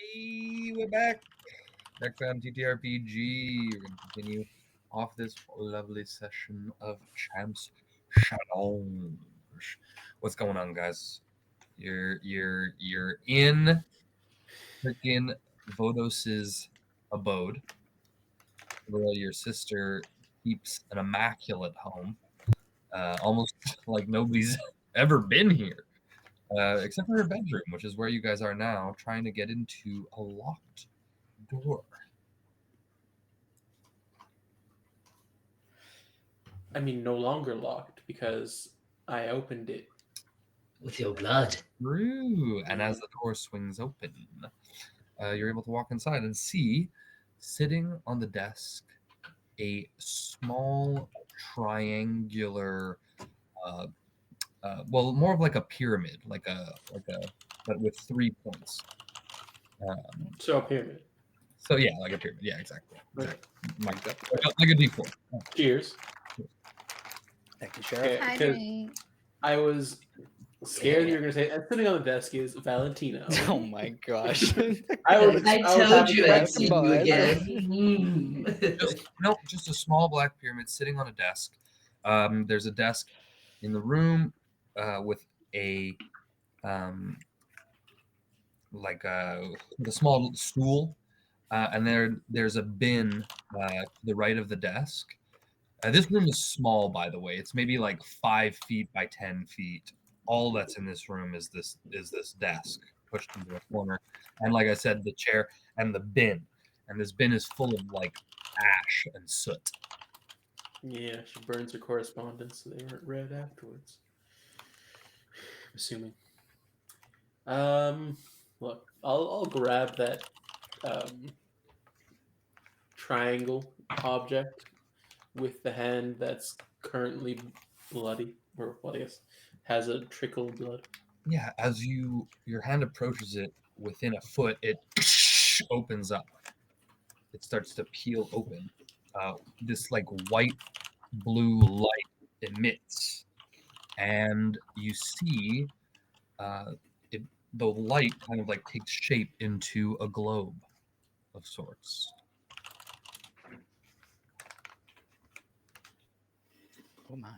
Hey, we're back. TheHexagonTTRPG. We're going to continue off this lovely session of Champs Challenge. What's going on, guys? You're in freaking Vodos's abode, where your sister keeps an immaculate home, almost like nobody's ever been here. Except for her bedroom, which is where you guys are now, trying to get into a locked door. I mean, no longer locked because I opened it. With your blood. True. And as the door swings open, you're able to walk inside and see, sitting on the desk, a small triangular, well, more of like a pyramid, but with 3 points. So a pyramid. So yeah, like a pyramid. Yeah, exactly. Right. Like a D4. Cheers. Thank you, Sheriff. Okay, because I was scared you were going to say, and sitting on the desk is Valentino. Oh my gosh. I told happy you to I'd have see Come you on. again. Just a small black pyramid sitting on a desk. There's a desk in the room with a with a small stool, and there's a bin to the right of the desk. This room is small, by the way. It's maybe like 5 feet by 10 feet. All that's in this room is this desk pushed into a corner, and like I said, the chair and the bin. And this bin is full of like ash and soot. Yeah, she burns her correspondence so they weren't read afterwards. I'm assuming. Look, I'll grab that triangle object with the hand that's currently bloody, or what I guess has a trickle of blood. Yeah, as your hand approaches it within a foot, it opens up. It starts to peel open. This like white blue light emits, and you see the light kind of like takes shape into a globe of sorts. Oh my.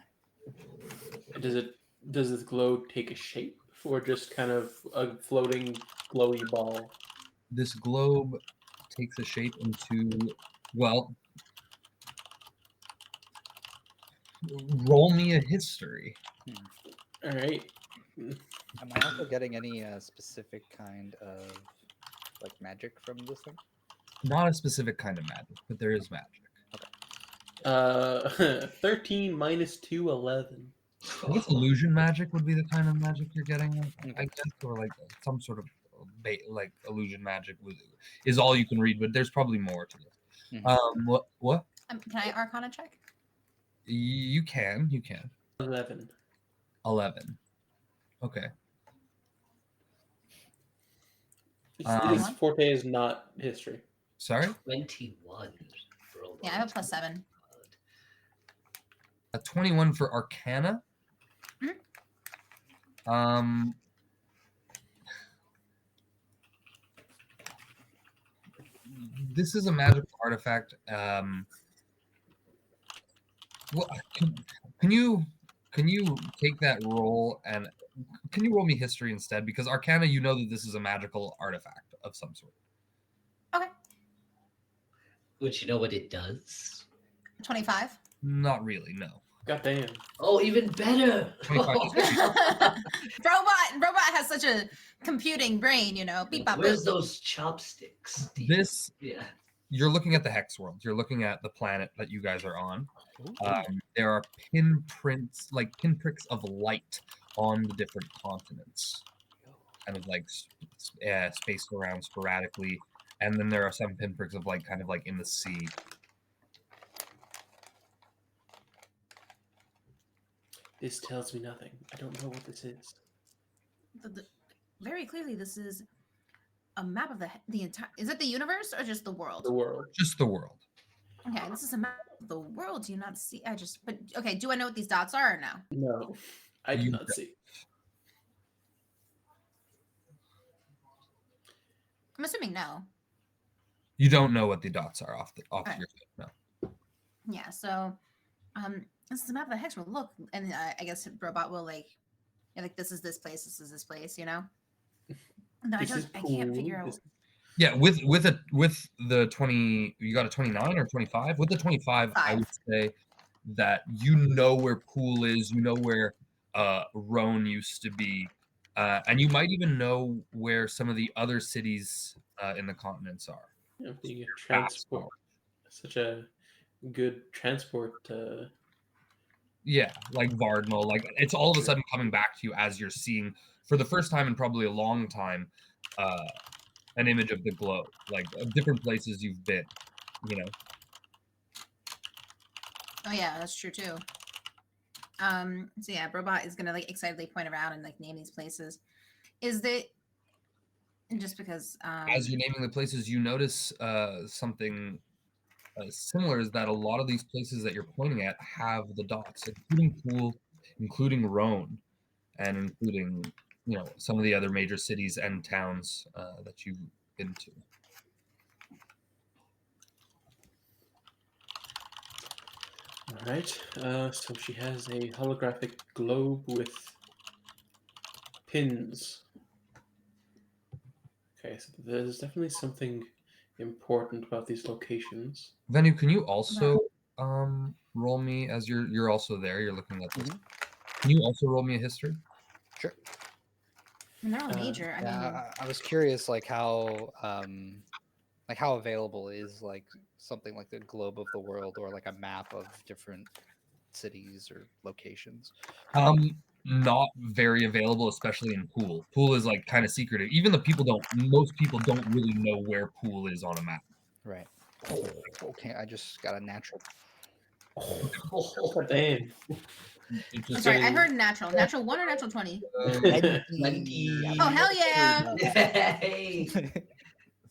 Does this globe take a shape, or just kind of a floating glowy ball? This globe takes a shape into, well, roll me a history. All right. Am I also getting any specific kind of like magic from this thing? Not a specific kind of magic, but there is magic. 13 minus 2, 11. I guess illusion magic would be the kind of magic you're getting, Okay. I guess, or like some sort of like illusion magic is all you can read, but there's probably more to this. Mhm. What? Can I Arcana check? You can. 11. 11. Okay. This forte is not history. Sorry? 21. Yeah, I have a +7. A 21 for Arcana. This is a magical artifact. Well, can you take that roll, and can you roll me history instead? Because Arcana, you know that this is a magical artifact of some sort. Okay. Would you know what it does? 25. Not really, no. Goddamn. Oh, even better. 25. Robot has such a computing brain, you know. Beep, bop, Where's boop. those chopsticks? This, Yeah. you're looking at the Hex world. You're looking at the planet that you guys are on. There are pinpricks of light on the different continents, kind of like spaced around sporadically, and then there are some pinpricks of light kind of like in the sea. This tells me nothing. I don't know what this is. Very clearly, this is a map of the entire. Is it the universe or just the world? The world. Just the world. Okay, this is a map of the world. Do you not see? But okay. Do I know what these dots are or no? No, I do not see. I'm assuming no. You don't know what the dots are off Alright. your head. No. Yeah, so this is the map of the hex world. Look, and I guess robot will like, yeah, like this is this place, you know. No, This is I can't cool. figure out. This- Yeah, with the 20, you got a 29 or 25. With the 25, I would say that you know where Pool is, you know where Roan used to be, and you might even know where some of the other cities in the continents are. you know, being a Vast transport, knowledge. such a good transport. Yeah, like Vardnal, like it's all of a sudden coming back to you as you're seeing for the first time in probably a long time an image of the globe, like of different places you've been, you know. Oh yeah, that's true too. So yeah, robot is gonna like excitedly point around and like name these places. Is that just because As you're naming the places, you notice something similar is that a lot of these places that you're pointing at have the dots, including Pool, including Roan, and including some of the other major cities and towns that you've been to. All right. So she has a holographic globe with pins. Okay, so there's definitely something important about these locations. Venu, can you also roll me as you're also there? You're looking at this. Can you also roll me a history? Sure. I mean, they're all major. I mean, Yeah, I was curious, like how available is like something like the globe of the world or like a map of different cities or locations. Not very available, especially in Pool. Pool is like kind of secretive. Even most people don't really know where Pool is on a map. Right. Okay, I just got a natural. Oh, damn. It's I'm just sorry, I getting- heard natural 1 or natural 20. 20. Oh hell yeah! Hey.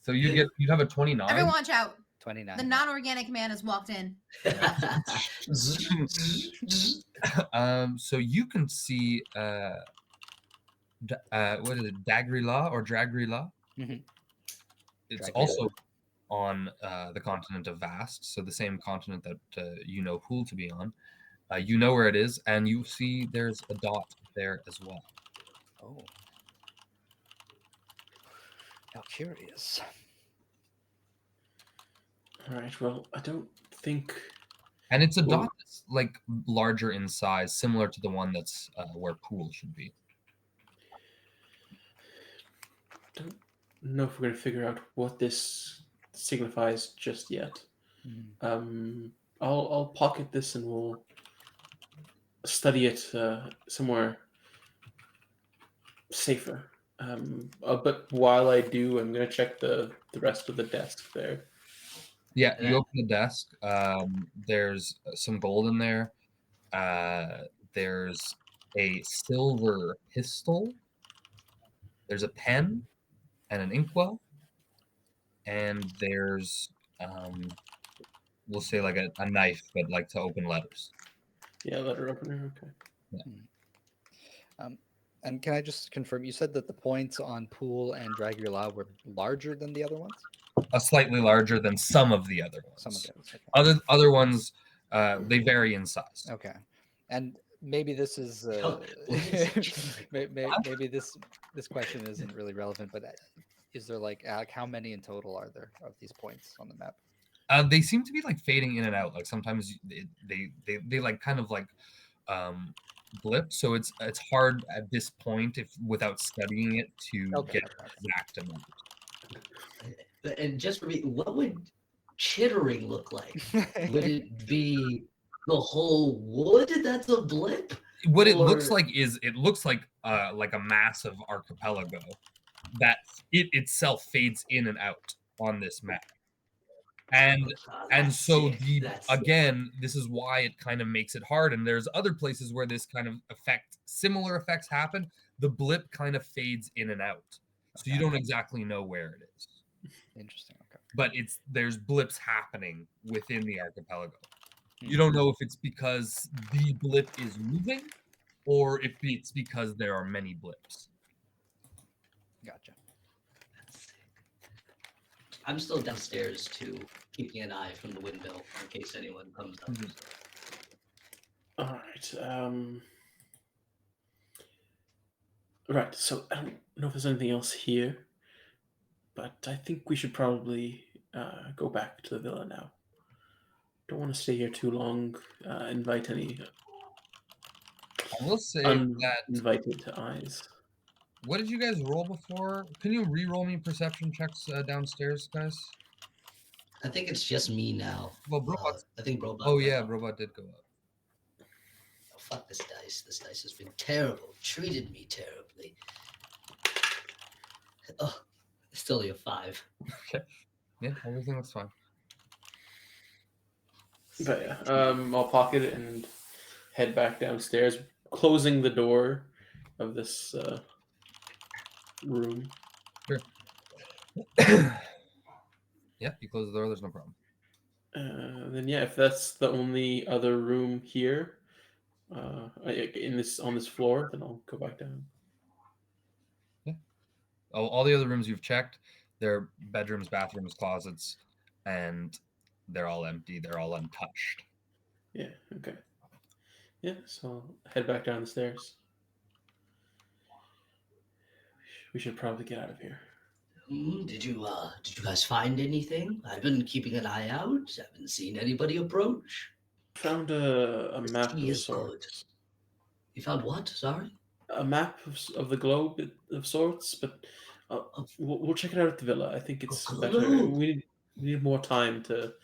so you have a 29. Everyone watch out! 29. The non-organic man has walked in. So you can see what is it, Dagri-La or Dragri-La? Mhm. It's Dragri-La. also on the continent of Vast, so the same continent that you know Pool to be on. You know where it is, and you see there's a dot there as well. Oh. Now curious. All right. Well, I don't think. And it's a Cool. dot that's like larger in size, similar to the one that's where Pool should be. Don't know if we're going to figure out what this signifies just yet. I'll pocket this and we'll study it somewhere safer. But while I do, I'm going to check the rest of the desk there. Yeah, you open the desk. There's some gold in there. There's a silver pistol. There's a pen and an inkwell. And there's, we'll say like a knife, but like to open letters. Yeah, letter opener. Okay. And can I just confirm? You said that the points on Pool and Dragula were larger than the other ones. Slightly larger than some of the other ones. Some of the others. Okay. Other ones, they vary in size. Okay. And maybe this is maybe this question isn't really relevant, but is there like how many in total are there of these points on the map? They seem to be like fading in and out. Like sometimes they like kind of like blip. So it's hard at this point without studying it to get exact amount. And just for me, what would chittering look like? Would it be the whole wood that's a blip? What it looks like is it looks like a massive archipelago that it itself fades in and out on this map. And so again, this is why it kind of makes it hard. And there's other places where this kind of similar effects happen. The blip kind of fades in and out, so you don't exactly know where it is. Interesting. Okay. But there's blips happening within the archipelago. You don't know if it's because the blip is moving, or if it's because there are many blips. Gotcha. I'm still downstairs too, keeping an eye from the windmill in case anyone comes up. Mhm. All right. Right. So I don't know if there's anything else here, but I think we should probably go back to the villa now. Don't want to stay here too long. Invite any I will say that. uninvited eyes. What did you guys roll before? Can you re-roll me perception checks downstairs, guys? I think it's just me now. Well, Brobot's. I think Robot. Oh went yeah, up. Robot did go up. Oh, fuck this dice. This dice has been terrible. Treated me terribly. Oh, it's only a 5. Yeah, everything looks fine. But yeah, I'll pocket it and head back downstairs, closing the door of this room. Yeah, you close the door. There's no problem. Then yeah, if that's the only other room here, on this floor, then I'll go back down. All the other rooms you've checked, they're bedrooms, bathrooms, closets, and they're all empty. They're all untouched. Yeah. Okay. Yeah. So I'll head back down the stairs. We should probably get out of here. Did you guys find anything? I've been keeping an eye out. Haven't seen anybody approach. Found a The map sea of is good. sorts. You found what? Sorry? A map of the globe of sorts, but we'll check it out at the villa. I think it's Oh, better. globe. We need more time to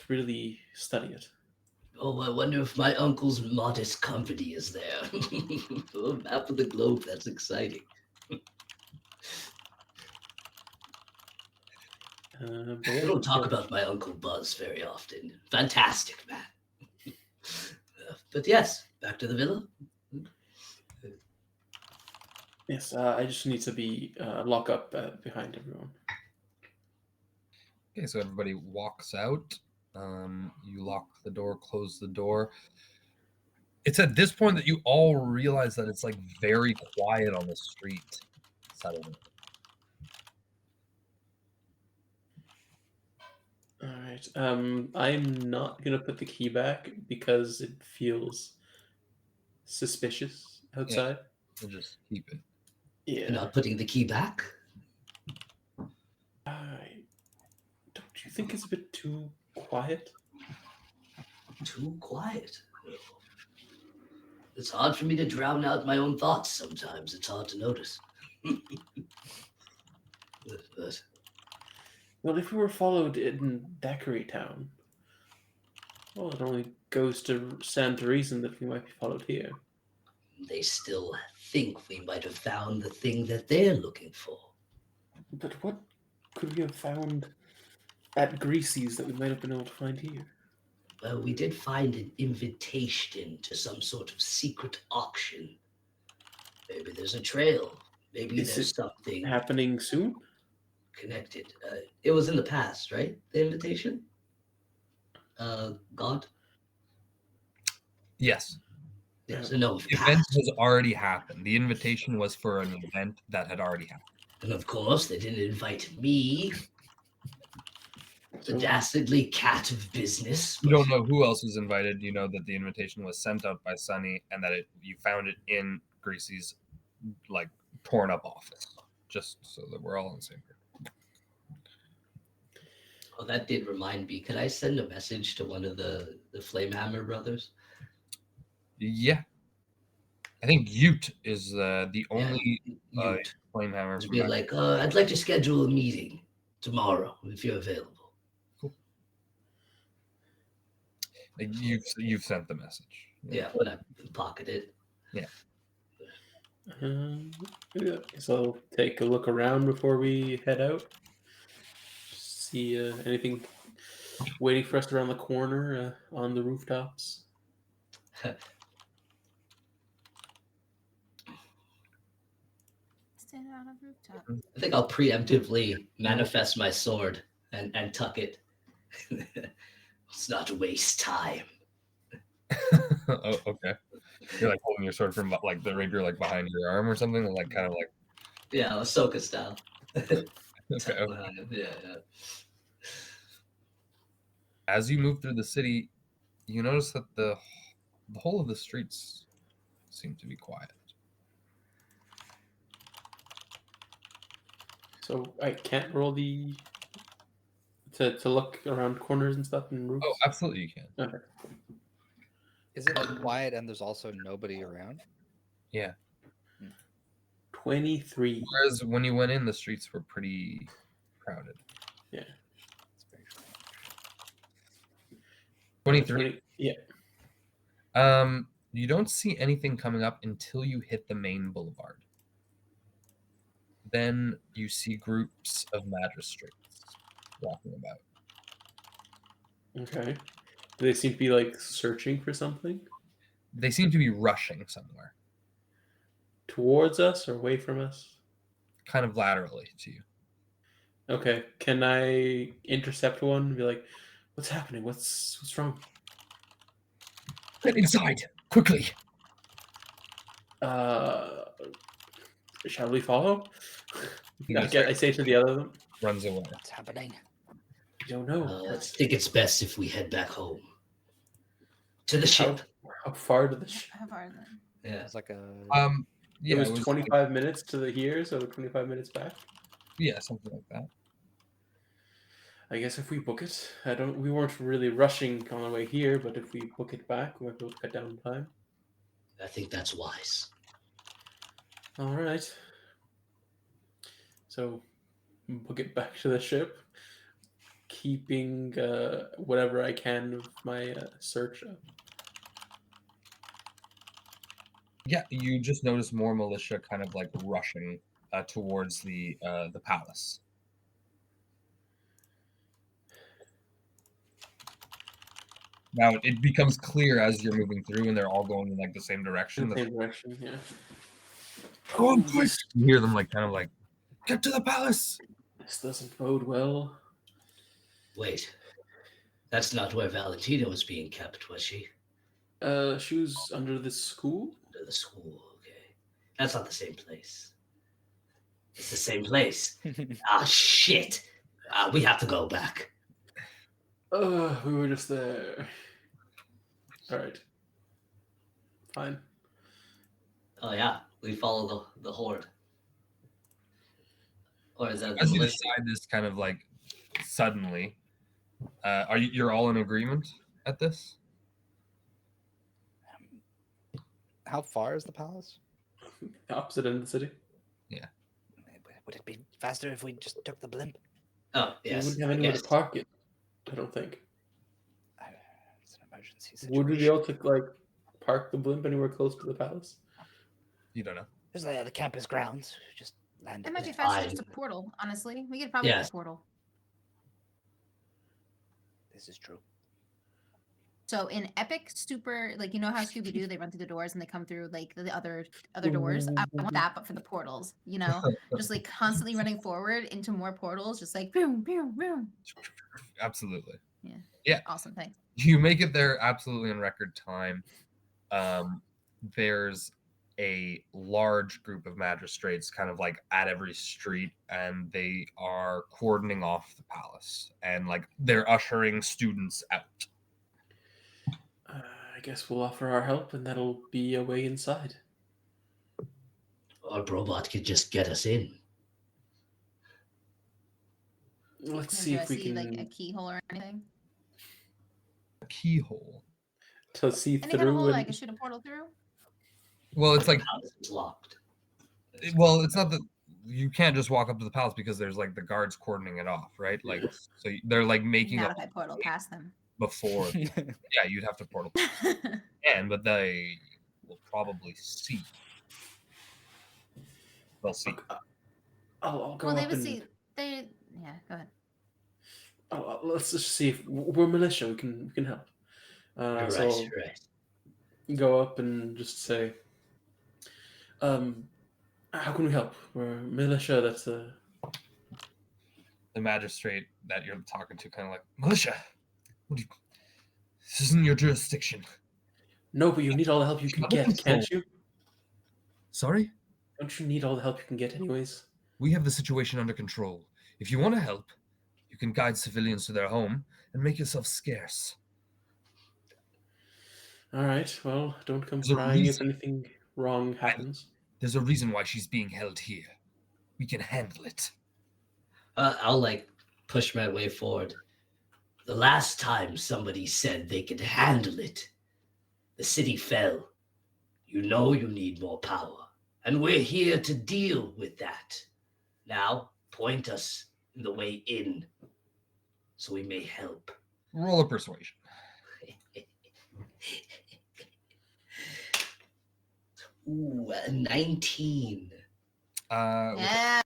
really study it. Oh, I wonder if my uncle's modest company is there. Oh, map of the globe. That's exciting. But I yeah, don't talk about my Uncle Buzz very often. Fantastic man. But yes, back to the villa. Yes, I just need to be lock up behind everyone. Okay, so everybody walks out. You lock the door, close the door. It's at this point that you all realize that it's like very quiet on the street suddenly. All right. I'm not gonna put the key back because it feels suspicious outside. So just keep it. Yeah. You're not putting the key back? Don't you think it's a bit too quiet? Too quiet. It's hard for me to drown out my own thoughts sometimes. It's hard to notice. But Well, if we were followed in Daiquiri Town, well, it only goes to stand to reason that we might be followed here. they still think we might have found the thing that they're looking for. But what could we have found at Greasy's that we might have been able to find here? Well, we did find an invitation to some sort of secret auction. Maybe there's a trail. Maybe Is there's it something happening soon? connected. It was in the past, right? The invitation? God? Yes. Yes, no, The event has already happened. The invitation was for an event that had already happened. And of course, they didn't invite me, the So, dastardly cat of business. You don't know who else was invited. You know that the invitation was sent out by Sunny and that you found it in Greasy's like torn up office. Just so that we're all on the same page. Oh, that did remind me. Could I send a message to one of the Flamehammer brothers? Yeah. I think Ute is the only Ute. Flamehammer. Just be like, I'd like to schedule a meeting tomorrow if you're available. You've sent the message. Yeah, when I pocket it. yeah. So I'll take a look around before we head out. See anything waiting for us around the corner on the rooftops. Stand on a rooftop. I think I'll preemptively manifest my sword and tuck it. Let's not waste time. Oh, okay. You're like holding your sword from like the rapier like behind your arm or something, like kind of like. Yeah, Ahsoka style. Okay. Yeah. As you move through the city, you notice that the whole of the streets seem to be quiet. So I can't roll the to look around corners and stuff and roofs. Oh, absolutely, you can. Okay. Is it like quiet and there's also nobody around? Yeah. 23. Whereas when you went in, the streets were pretty crowded. Yeah. It's very strange. 23. Yeah. You don't see anything coming up until you hit the main boulevard. Then you see groups of magistrates walking about. Okay. Do they seem to be like searching for something They seem to be rushing somewhere, towards us or away from us? kind of laterally to you. Okay. Can I intercept one and be like, "What's happening? What's wrong?" Get inside, quickly! Shall we follow? He I just say to the other of them, runs away. What's happening? "I don't know. I Let's think it's best if we head back home to the ship. how far to the How far is it? Yeah. It's like a Yeah, it was 25 minutes to the here, so 25 minutes back. Yeah, something like that. I guess if we book it, we weren't really rushing on the way here, but if we book it back, we might be able to cut down time. I think that's wise. All right. So, book it back to the ship, keeping whatever I can of my search up. Yeah, you just notice more militia kind of like rushing towards the palace. Now it becomes clear as you're moving through, and they're all going in like the same direction. In the same direction, yeah. Go on, quick! You hear them like kind of like, get to the palace. This doesn't bode well. Wait, that's not where Valentina was being kept, was she? She was under the school. Under the school, okay. That's not the same place. It's the same place. Ah, shit. We have to go back. We were just there. All right. Fine. Oh yeah, we follow the horde. Or is that the As you militia? decide this kind of like suddenly, you're all in agreement at this? How far is the palace? Opposite end of the city. Would it be faster if we just took the blimp? Oh, We yes. wouldn't have I anywhere guess. to park it. I don't think. It's an emergency situation. Would we be able to like park the blimp anywhere close to the palace? You don't know. There's the campus grounds. Just land It might be there. faster just a portal, honestly. We could probably Yes. do a portal. This is true. So in epic super, like you know how Scooby Doo, they run through the doors and they come through like the other doors. I want that, but for the portals, you know, just like constantly running forward into more portals, just like boom, boom, boom. Absolutely. Awesome, thanks. You make it there absolutely in record time. There's a large group of magistrates kind of like at every street, and they are cordoning off the palace, and like they're ushering students out. I guess we'll offer our help, and that'll be a way inside. Our robot could just get us in. Let's Do see if I we see can like a keyhole or anything? A keyhole. to see Any kind of through. hole that I And, can shoot a portal through? Well, it's like, House is locked. well, it's not that you can't just walk up to the palace because there's like the guards cordoning it off, right? Like, so they're like making Not up if I portal past them. before. Yeah, you'd have to portal, but they will probably see. They'll see. I'll go Well, they up would and see. They yeah. Go ahead. let's just see if we're militia. We can help. You're So right, you're right. go up and just say, how can we help? We're militia. That's The magistrate that you're talking to kind of like, militia. This isn't your jurisdiction. no, but you need all the help you can Under get, control. can't you? Sorry? Don't you need all the help you can get, anyways? We have the situation under control. If you want to help, you can guide civilians to their home and make yourself scarce. All right. Well, don't come There's a crying if reason. anything wrong happens. There's a reason why she's being held here. We can handle it. I'll like push my way forward. The last time somebody said they could handle it, the city fell. You know you need more power, and we're here to deal with that. Now, point us in the way in, so we may help. Roll a persuasion. Ooh, 19. Yeah.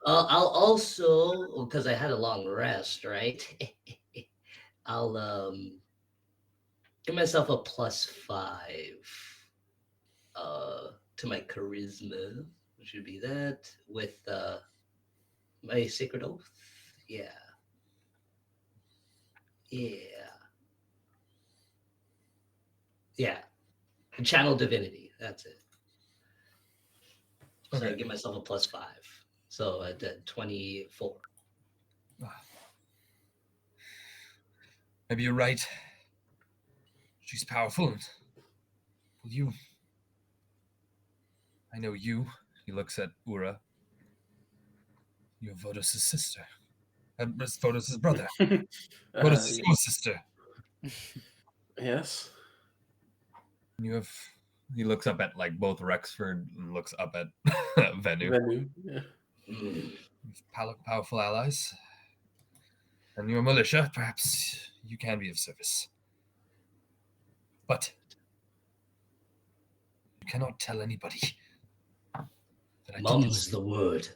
I'll also, because I had a long rest, right? I'll give myself a +5 to my charisma, which would be that, with my sacred oath. Yeah. And channel divinity. That's it. So I Okay. give myself a +5. So at 24. Maybe you're right. She's powerful. Well, you... I know you. He looks at Ura. You're Vodos' sister. Vodos' brother. Vodos is your sister. Yes. You have... He looks up at like both Rexford and looks up at Venu. Venu. Yeah. Powerful allies. And your militia, perhaps you can be of service. But you cannot tell anybody that I did Mum's this. the word.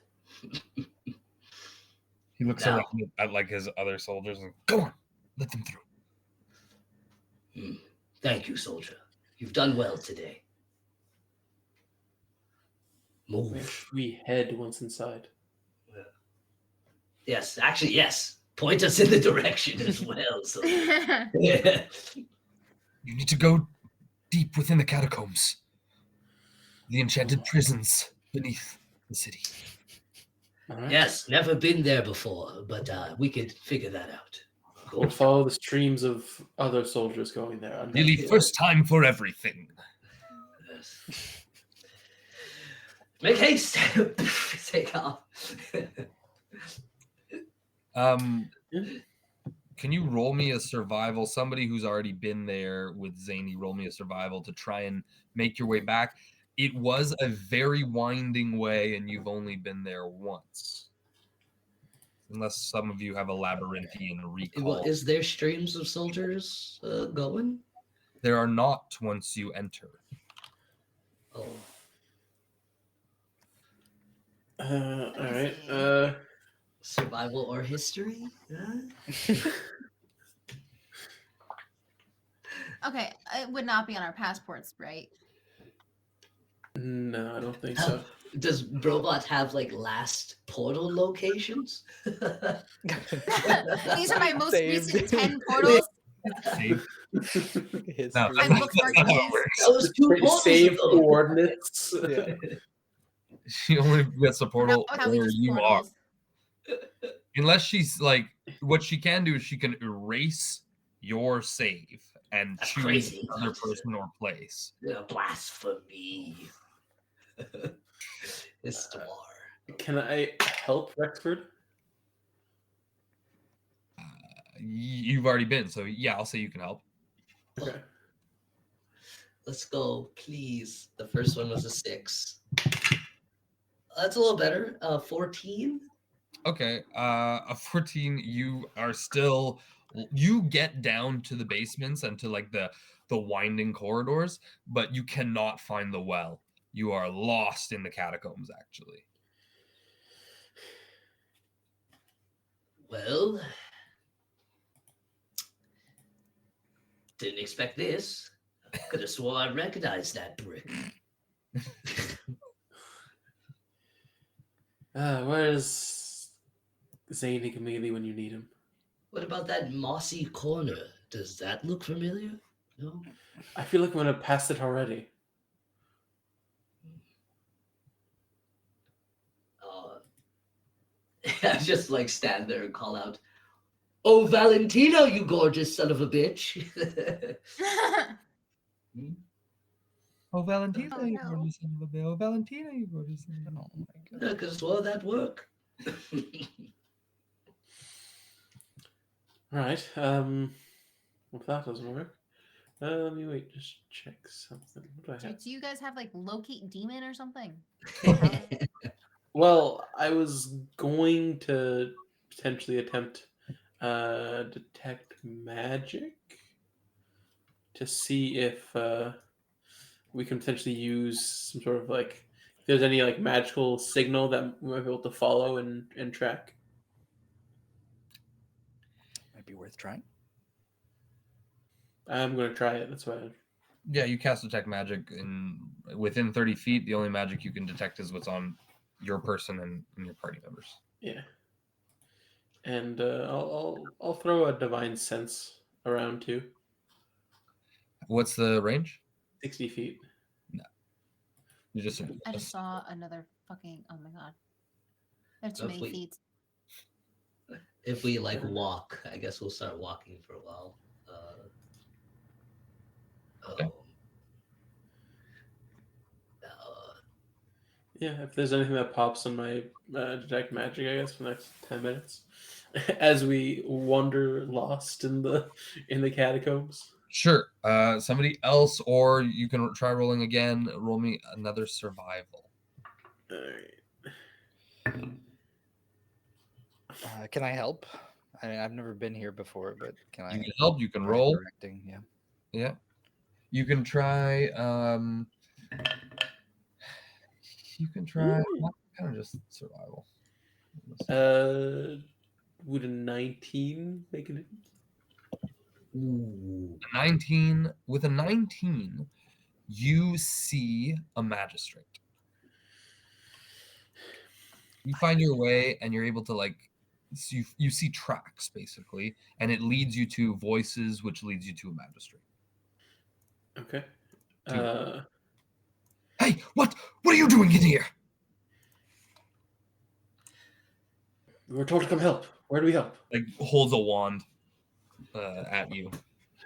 He looks Now. around at like his other soldiers and go on, let them through. Thank you, soldier. You've done well today. Where Move. should we head once inside? Yes, actually, yes. Point us in the direction as well. So. You need to go deep within the catacombs. The enchanted prisons beneath the city. All right. Yes, never been there before, but we could figure that out. We'll follow the streams of other soldiers going there. Nearly first time for everything. Yes. Make haste. Take off. Can you roll me a survival? Somebody who's already been there with Zany, roll me a survival to try and make your way back. It was a very winding way, and you've only been there once. Unless some of you have a labyrinthian recall. Well, is there streams of soldiers going? There are not once you enter. Oh. All right. Survival or history? Okay, it would not be on our passports, right? No, I don't think so. Does Brobot have like last portal locations? These are my most Saved. recent 10 portals. Save. History. No, I that's bookmarked not how it these. works. That was 2 portals Save ago. coordinates. Yeah. She only gets a portal How we where use you portals. are. Unless she's like, what she can do is she can erase your save and That's choose crazy. another person or place. Blasphemy. Histoire. Can I help Rexford? You've already been, so yeah, I'll say you can help. Okay. Let's go, please. The first one was a 6. That's a little better. 14. Okay, a 14. You are still. You get down to the basements and to like the winding corridors, but you cannot find the well. You are lost in the catacombs, actually. Well, didn't expect this. Could have swore I recognized that brick. Where's Zany Camille when you need him? What about that mossy corner? Does that look familiar? No? I feel like I'm gonna pass it already. I just like stand there and call out, "Oh, Valentina, you gorgeous son of a bitch!" Oh, Valentina, Oh, you no. gorgeous son of a bitch. Oh, Valentina, you gorgeous son of a Oh bitch. my god. I could have swore that work. All right. If that doesn't work, let me wait. Just check something. What do I have? Do you guys have like locate demon or something? Well, I was going to potentially attempt detect magic to see if we can potentially use some sort of like if there's any like magical signal that we might be able to follow and track. Might be worth trying. I'm going to try it. That's why. Yeah, you cast detect magic, and within 30 feet, the only magic you can detect is what's on your person and your party members. Yeah. And I'll throw a divine sense around too. What's the range? 60 feet. You just I just saw another fucking. Oh my god. There's too If many we- feet. If we like walk, I guess we'll start walking for a while. Okay. Yeah, if there's anything that pops on my detect magic, I guess for the next 10 minutes, as we wander lost in the catacombs. Sure. Somebody else, or you can try rolling again. Roll me another survival. All right. Can I help? I mean, I've never been here before, but can You I can help. You can try roll. directing? Yeah. Yeah. You can try. You can try. Kind of just survival. Would a 19 make it? Ooh. 19. With a 19, you see a magistrate. You find your way, and you're able to like. So you see tracks basically, and it leads you to voices, which leads you to a magistrate. Okay. Hey, what are you doing in here? We were told to come help. Where do we help? Like holds a wand at you.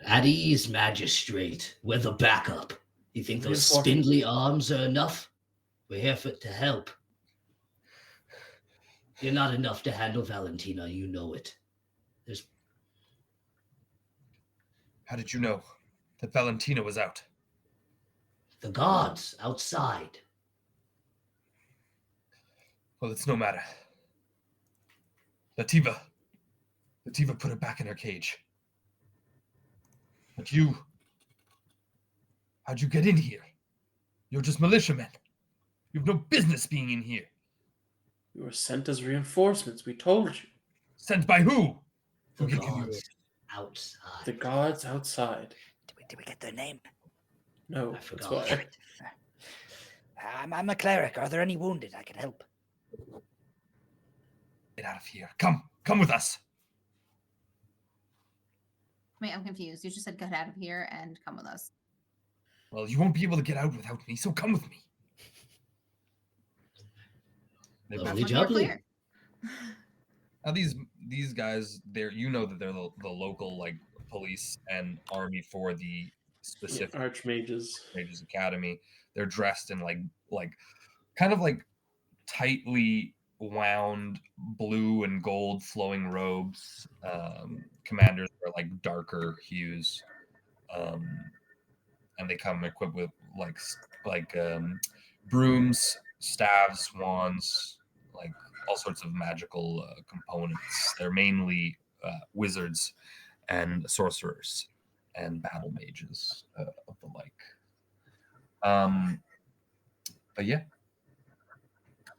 At ease, magistrate. We're the backup. You think those Reinforcements. spindly arms are enough? We're here to help. You're not enough to handle Valentina, you know it. How did you know that Valentina was out? The guards outside. Well, it's no matter. Lativa put her back in her cage. But you, how'd you get in here? You're just militiamen. You've no business being in here. We were sent as reinforcements. We told you. Sent by who? The Who gave you guards orders? outside. The guards outside. Did we get their name? No, I that's forgot. why. I'm a cleric. Are there any wounded? I can help. Get out of here. Come with us. Wait, I'm confused. You just said get out of here and come with us. Well, you won't be able to get out without me, so come with me. They Lovely That's what we're jubbly. clear. Now these guys, they're that they're the local like police and army for the specific Archmages. Mages Academy. They're dressed in like kind of like tightly wound blue and gold flowing robes. Commanders are like darker hues, and they come equipped with like brooms, staves, wands, like all sorts of magical components. They're mainly wizards and sorcerers and battle mages of the like. But yeah,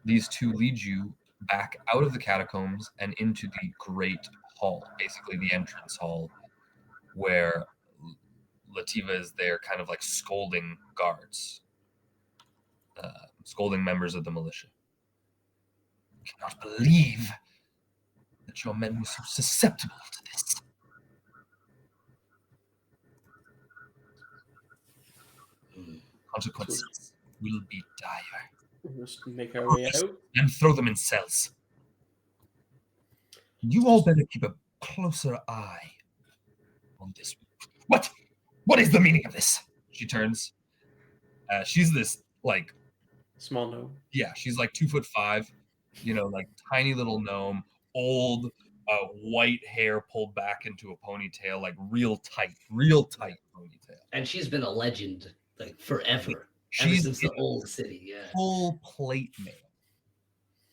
these two lead you back out of the catacombs and into the great hall, basically the entrance hall, where Lativa is there, kind of like scolding guards, scolding members of the militia. I cannot believe that your men were so susceptible to this. Consequences will be dire. We must make our way out. And throw them in cells. You all better keep a closer eye on this. What? What is the meaning of this? She turns. She's this like, Small gnome. yeah, she's like 2'5", like tiny little gnome, old, white hair pulled back into a ponytail, like real tight ponytail. And she's been a legend like forever, ever She's since the old city. Yeah. full plate mail,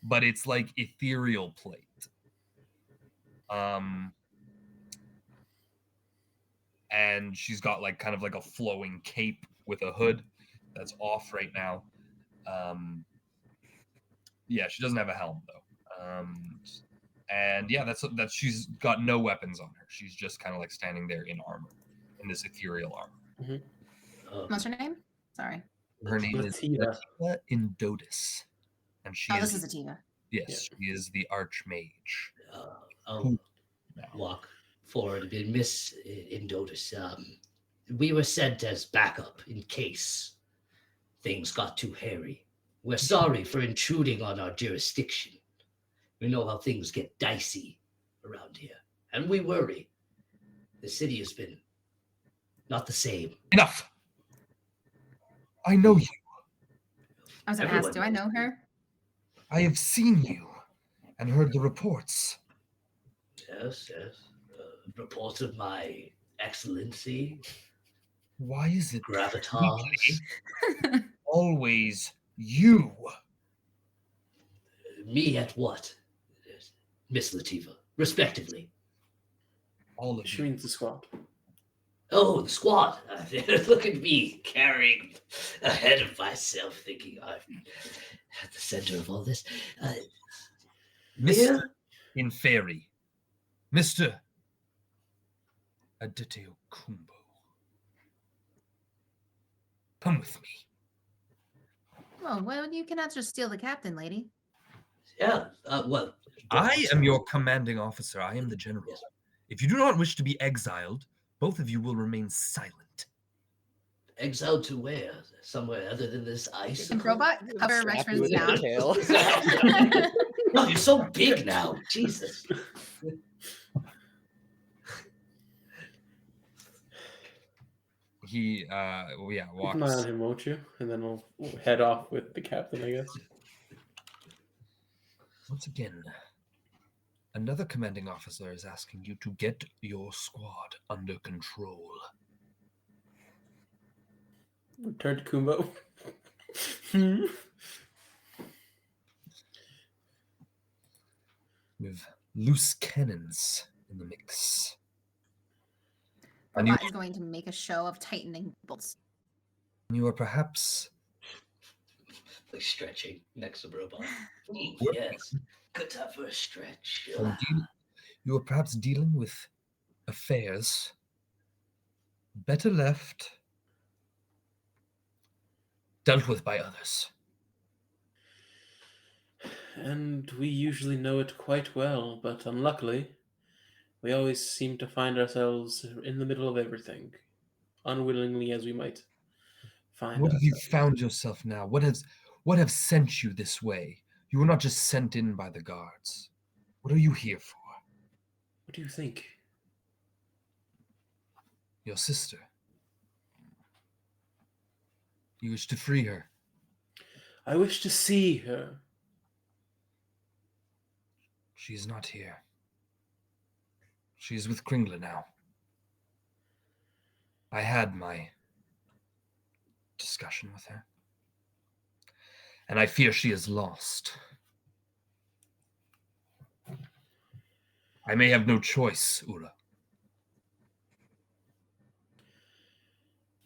but it's like ethereal plate. And she's got like kind of like a flowing cape with a hood that's off right now. Yeah, she doesn't have a helm though. And yeah, that's she's got no weapons on her. She's just kind of like standing there in armor, in this ethereal armor. What's her name? Sorry. Her name is Lativa. Lativa Indotis, and she Oh, is this is Ativa. yes, she is the Archmage. I'll walk forward a bit. Miss Indotis, we were sent as backup in case things got too hairy. We're sorry for intruding on our jurisdiction. We know how things get dicey around here, and we worry. The city has been not the same. Enough! I know you. I was going to ask, do I know her? I have seen you and heard the reports. Yes. Reports of my excellency. Why is it gravitas? Always you. Me at what? Miss Lativa, respectively. All of She you. means the squad. Oh, the squad. Look at me carrying ahead of myself, thinking I'm at the center of all this. Mr. Inferi. Mr. Adityo Kumbo. Come with me. Well, you cannot just steal the captain, lady. Yeah, I am your commanding officer. I am the general. Yes. If you do not wish to be exiled, both of you will remain silent. Exiled to where? Somewhere other than this ice? And robot, cover Slap you Rexford's in the down. tail. Oh, you're so big now. Jesus. He, Keep an eye walks. on him, won't you? And then we'll head off with the captain, I guess. Once again, another commanding officer is asking you to get your squad under control. Turn to Kumbo. With loose cannons in the mix. Robot is going to make a show of tightening bolts. You are perhaps Like stretching next to robot. Yes. Good time for a stretch. you are perhaps dealing with affairs better left dealt with by others. And we usually know it quite well, but unluckily, we always seem to find ourselves in the middle of everything, unwillingly as we might find What have you ourselves. found yourself now? What have sent you this way? You were not just sent in by the guards. What are you here for? What do you think? Your sister. You wish to free her. I wish to see her. She is not here. She is with Kringla now. I had my discussion with her, and I fear she is lost. I may have no choice, Ura.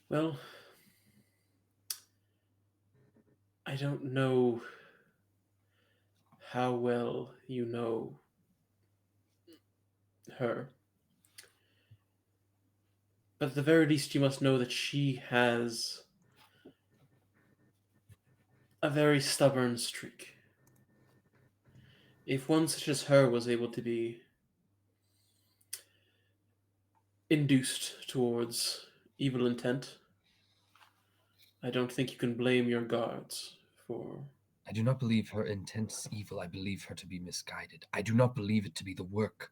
Well, I don't know how well you know her. But at the very least, you must know that she has a very stubborn streak. If one such as her was able to be induced towards evil intent, I don't think you can blame your guards for I do not believe her intent is evil. I believe her to be misguided. I do not believe it to be the work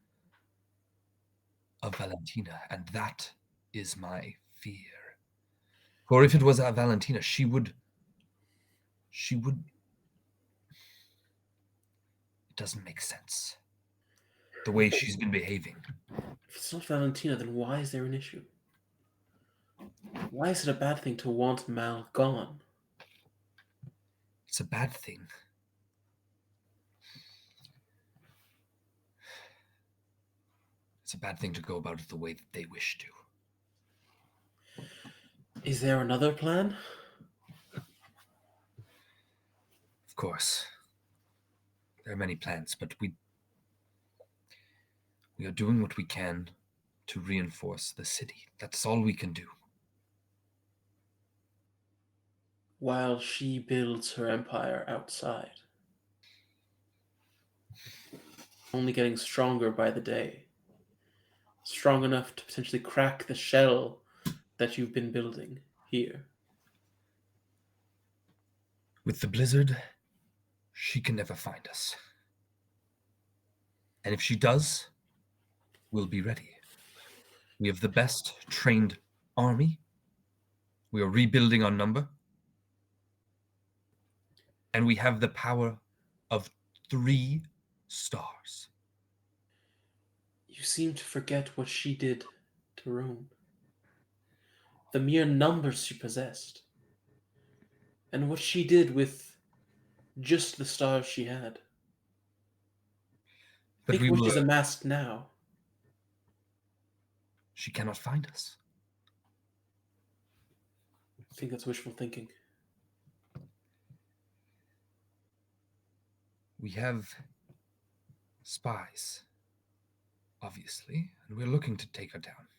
of Valentina, and that is my fear. For if it was Valentina, she would... It doesn't make sense. The way she's been behaving. If it's not Valentina, then why is there an issue? Why is it a bad thing to want Mal gone? It's a bad thing. It's a bad thing to go about it the way that they wish to. Is there another plan? Of course. There are many plans, but we are doing what we can to reinforce the city. That's all we can do. While she builds her empire outside. Only getting stronger by the day. Strong enough to potentially crack the shell that you've been building here. With the blizzard, she can never find us. And if she does, we'll be ready. We have the best trained army. We are rebuilding our number. And we have the power of 3 stars. You seem to forget what she did to Roan. The mere numbers she possessed. And what she did with just the stars she had. But Think we what will... she's amassed now. She cannot find us. I think that's wishful thinking. We have spies, obviously, and we're looking to take her down.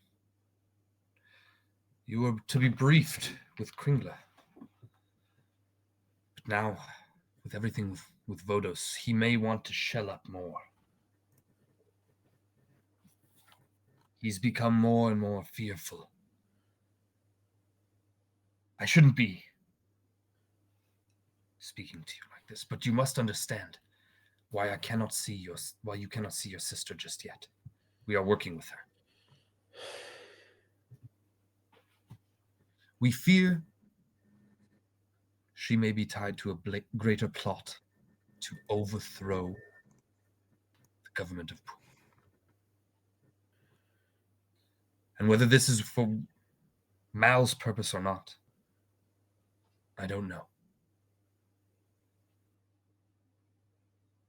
You were to be briefed with Kringler. But now, with everything with Vodos, he may want to shell up more. He's become more and more fearful. I shouldn't be speaking to you like this, but you must understand why you cannot see your sister just yet. We are working with her. We fear she may be tied to a greater plot to overthrow the government of Pooh. And whether this is for Mal's purpose or not, I don't know.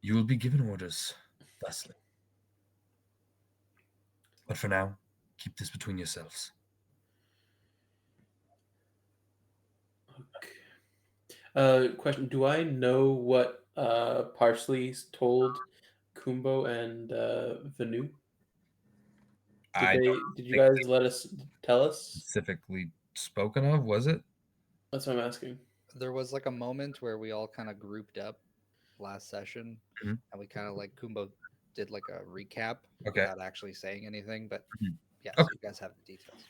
You will be given orders, thusly. But for now, keep this between yourselves. Okay. Question: do I know what Parsley told Kumbo and Vanu? Did you guys tell us? Specifically spoken of, was it? That's what I'm asking. There was like a moment where we all kind of grouped up last session, Mhm. and we kind of like Kumbo did like a recap Okay. without actually saying anything. But Mhm. yeah, Okay. so you guys have the details.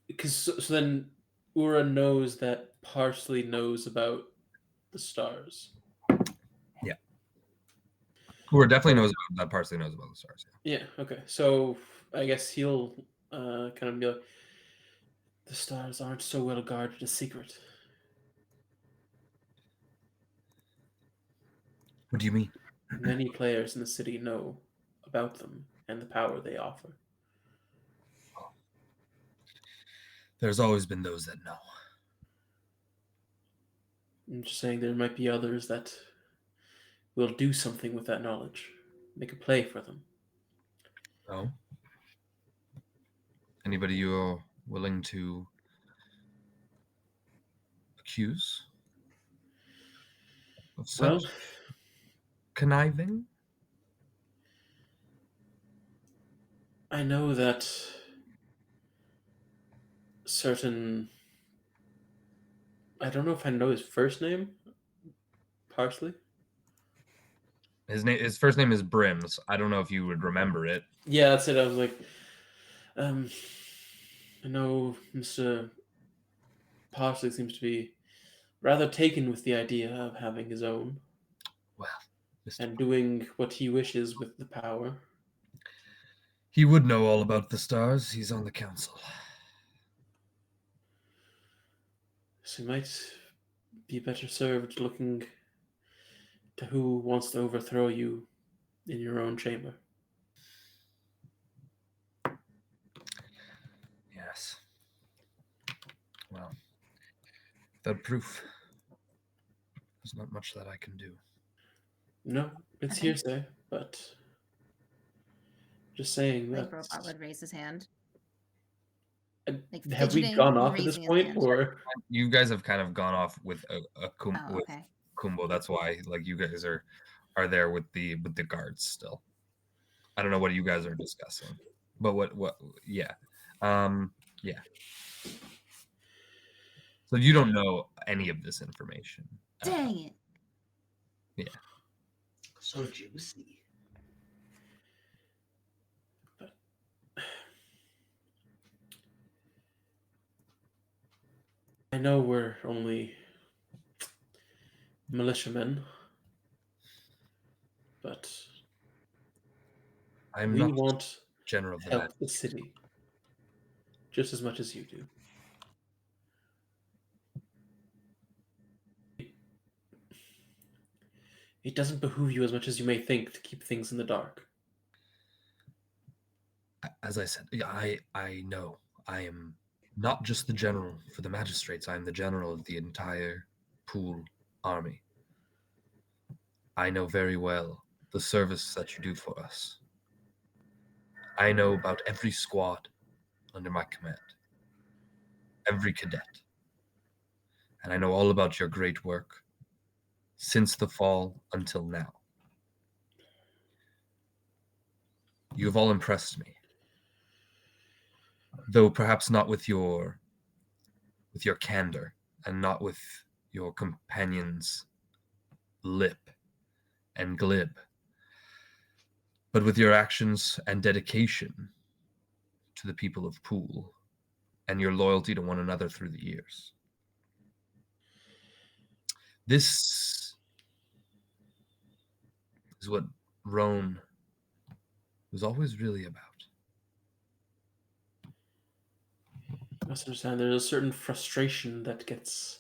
Because so then Ura knows that Parsley knows about the stars. Who definitely knows about that. Parsley knows about the stars. Yeah. Okay. So I guess he'll kind of be like, the stars aren't so well guarded a secret. What do you mean? Many players in the city know about them and the power they offer. There's always been those that know. I'm just saying there might be others that will do something with that knowledge, make a play for them. No? Anybody you're willing to accuse of such Well, conniving? I know that certain. I don't know if I know his first name. Parsley? His first name is Brims. I don't know if you would remember it. Yeah, that's it. I was like, I know Mr. Parsley seems to be rather taken with the idea of having his own Well, Mr. and doing what he wishes with the power. He would know all about the stars. He's on the council. So he might be better served looking to who wants to overthrow you in your own chamber. Yes. Well, without proof, there's not much that I can do. No, it's Okay. hearsay, but just saying I think that. Robot would raise his hand. Like Have we fidgeting gone and off at this raising his point, hand. or You guys have kind of gone off with Oh, with okay. Kumbo. That's why, like, you guys are there with the guards still. I don't know what you guys are discussing, but what? Yeah, yeah. So you don't know any of this information. Dang it. Yeah. So juicy. I know we're only militiamen, but I'm we not want general of to the help magic. the city just as much as you do. It doesn't behoove you as much as you may think to keep things in the dark. As I said, I know I am not just the general for the magistrates. I am the general of the entire Pool army. I know very well the service that you do for us. I know about every squad under my command, every cadet, and I know all about your great work since the fall until now. You have all impressed me, though perhaps not with your candor and not with your companions' lip and glib, but with your actions and dedication to the people of Pool and your loyalty to one another through the years. This is what Roan was always really about. You must understand there's a certain frustration that gets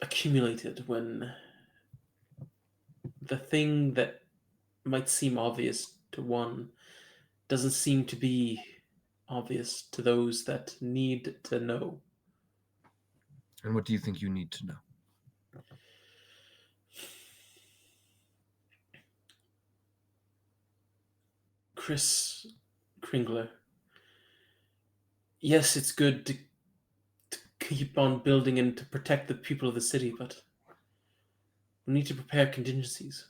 accumulated when the thing that might seem obvious to one doesn't seem to be obvious to those that need to know. And what do you think you need to know? Chris Kringler. Yes, it's good to keep on building and to protect the people of the city, but we need to prepare contingencies.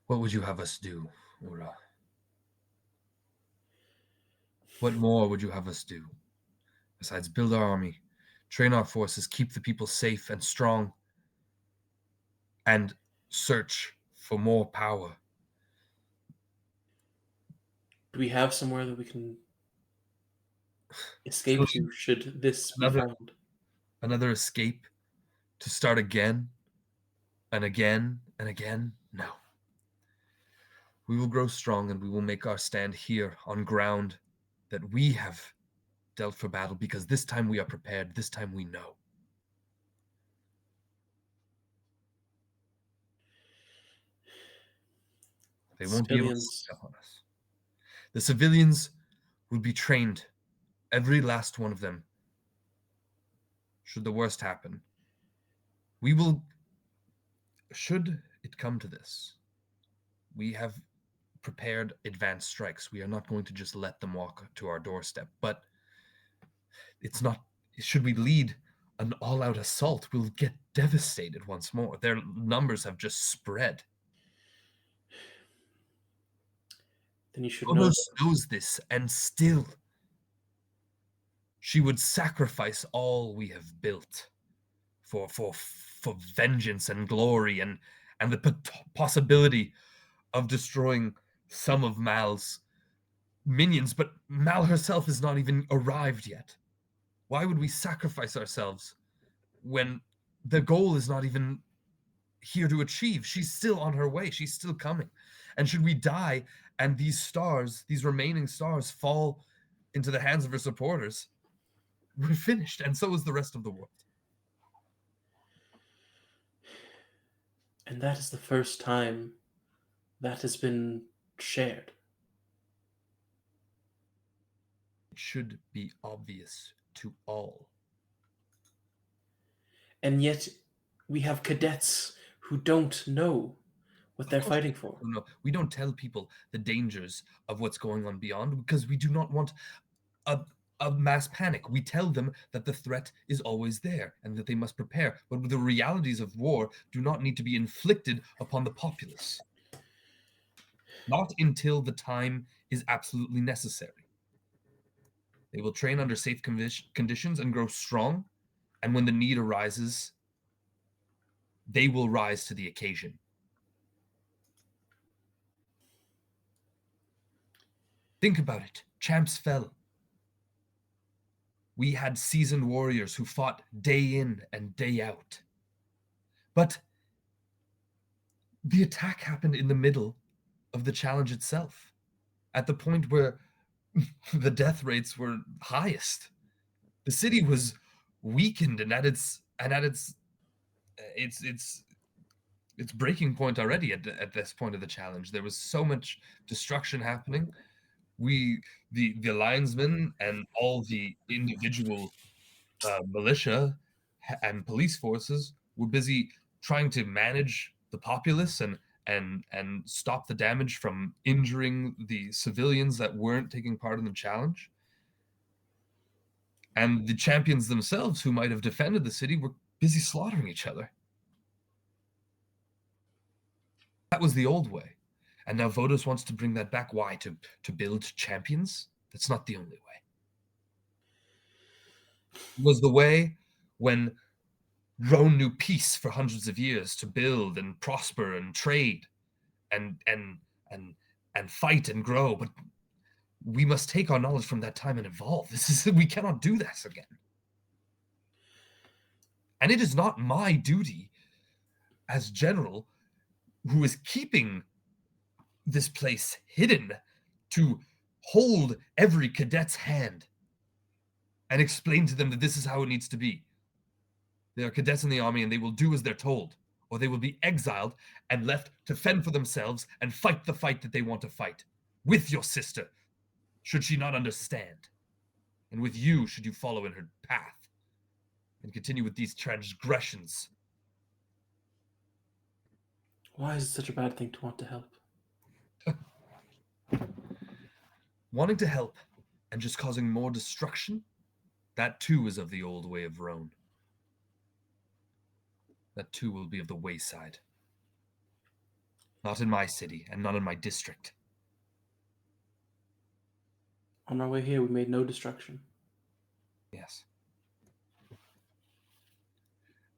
What would you have us do, Ura? What more would you have us do? Besides build our army, train our forces, keep the people safe and strong, and search for more power. Do we have somewhere that we can escape to should this be found? Another escape to start again and again and again? No. We will grow strong and we will make our stand here on ground that we have dealt for battle, because this time we are prepared. This time we know. They won't be able to Civilians. sneak up on us. The civilians will be trained, every last one of them, should the worst happen. We will, should it come to this, we have prepared advanced strikes. We are not going to just let them walk to our doorstep, but it's not, should we lead an all-out assault, we'll get devastated once more. Their numbers have just spread. Then you should know. Almost knows this, and still she would sacrifice all we have built for vengeance and glory and the possibility of destroying some of Mal's minions. But Mal herself is not even arrived yet. Why would we sacrifice ourselves when the goal is not even here to achieve. She's still on her way. She's still coming. And should we die and these stars, these remaining stars, fall into the hands of her supporters, we're finished. And so is the rest of the world. And that is the first time that has been shared. It should be obvious to all. And yet, we have cadets who don't know what they're fighting for. No, we don't tell people the dangers of what's going on beyond because we do not want a mass panic. We tell them that the threat is always there and that they must prepare. But the realities of war do not need to be inflicted upon the populace. Not until the time is absolutely necessary. They will train under safe conditions and grow strong. And when the need arises, they will rise to the occasion. Think about it. Champs fell. We had seasoned warriors who fought day in and day out. But the attack happened in the middle of the challenge itself, at the point where the death rates were highest. The city was weakened and at its breaking point already at this point of the challenge. There was so much destruction happening. The linesmen and all the individual militia and police forces were busy trying to manage the populace and stop the damage from injuring the civilians that weren't taking part in the challenge. And the champions themselves, who might have defended the city, were busy slaughtering each other. That was the old way. And now Vodos wants to bring that back. Why? To build champions? That's not the only way. It was the way when Roan knew peace for hundreds of years to build and prosper and trade and fight and grow. But we must take our knowledge from that time and evolve. We cannot do this again. And it is not my duty as general, who is keeping this place hidden, to hold every cadet's hand and explain to them that this is how it needs to be. They are cadets in the army and they will do as they're told, or they will be exiled and left to fend for themselves and fight the fight that they want to fight. With your sister, should she not understand. And with you, should you follow in her path and continue with these transgressions. Why is it such a bad thing to want to help? Wanting to help and just causing more destruction, that too is of the old way of Roan. That too will be of the wayside. Not in my city and not in my district. On our way here, we made no destruction. Yes.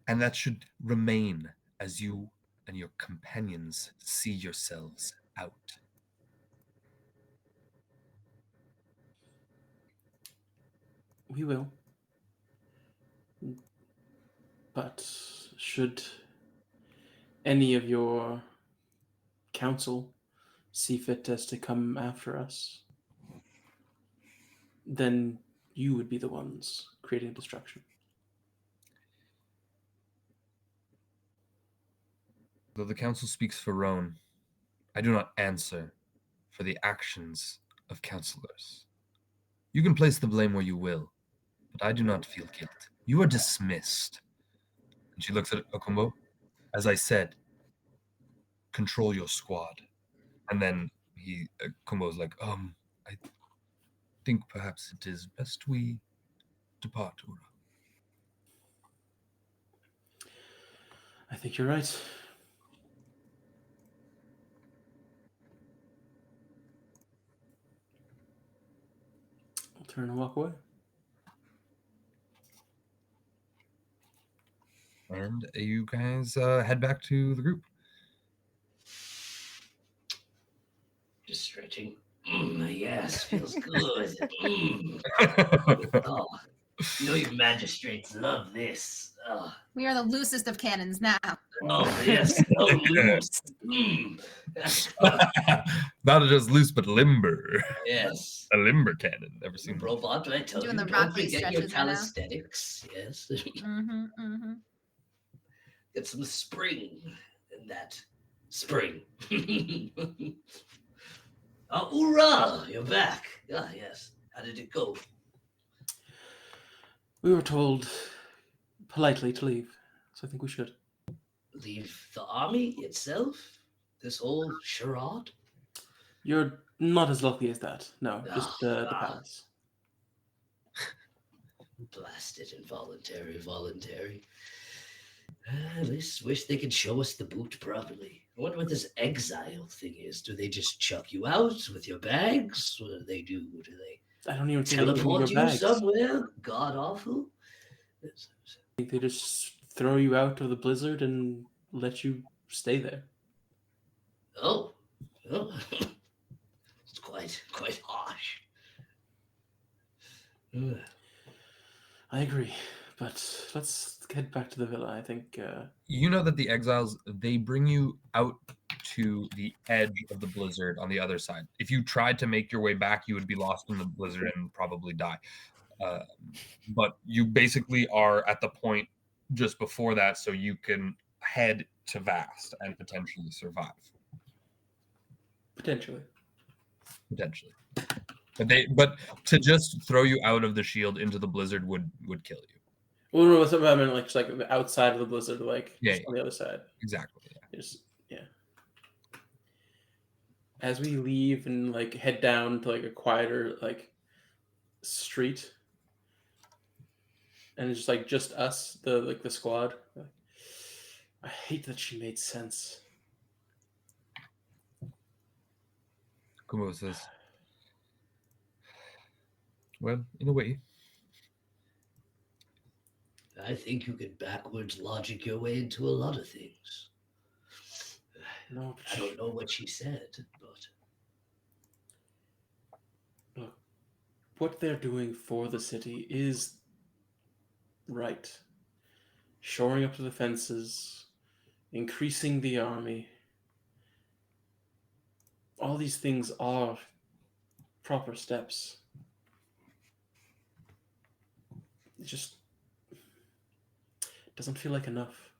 And that should remain as you and your companions see yourselves out. We will. But should any of your council see fit as to come after us, then you would be the ones creating destruction. Though the council speaks for Roan, I do not answer for the actions of councillors. You can place the blame where you will, but I do not feel guilt. You are dismissed. And she looks at Okumbo. As I said, control your squad. And then Kumbo's like, I think perhaps it is best we depart, Ura. I think you're right. I'll turn and walk away. And you guys head back to the group. Just stretching. Yes, feels good. Oh, you know your magistrates love this. Ah, We are the loosest of cannons now. oh, yes, so loose. Not just loose, but limber. Yes. A limber cannon. Never seen one. Robot, I told Doing you, the don't rock race forget your stretches right now. calisthenics. Yes. Mm-hmm, mm-hmm. Get some spring in that spring. Oh, hoorah! You're back. Ah, yes. How did it go? We were told politely to leave, so I think we should. Leave the army itself? This whole charade? You're not as lucky as that. No, just the Ah. palace. Blasted involuntary, voluntary. I just wish they could show us the boot properly. I wonder what this exile thing is. Do they just chuck you out with your bags? What do they do? Do they I don't even think they give teleport your you bags. somewhere? God awful. I think they just throw you out of the blizzard and let you stay there. Oh, oh. It's quite harsh. Ugh. I agree, but let's get back to the villa. I think You know that the exiles, they bring you out to the edge of the blizzard on the other side. If you tried to make your way back, you would be lost in the blizzard and probably die. Uh, but you basically are at the point just before that, so you can head to Vast and potentially survive. potentially. Potentially. But to just throw you out of the shield into the blizzard would kill you. Well, no, what's I mean, like just like the outside of the blizzard, like Yeah, just on the other side. Exactly. Yeah. Just yeah. As we leave and like head down to like a quieter like street, and it's just us, the squad. I hate that she made sense. Kumo says, well, in a way. I think you could backwards logic your way into a lot of things. No, I don't know what she said, but look, what they're doing for the city is right. Shoring up the defenses, increasing the army. All these things are proper steps. It just doesn't feel like enough.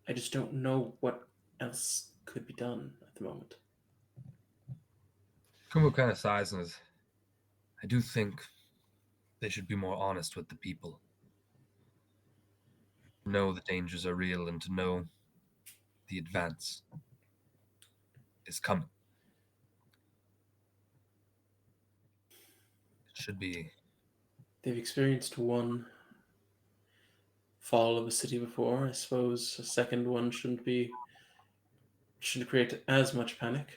I just don't know what else could be done at the moment. Kumo kind of sighs and says, I do think they should be more honest with the people. Know the dangers are real and to know the advance is coming. It should be. They've experienced one fall of a city before. I suppose a second one shouldn't create as much panic.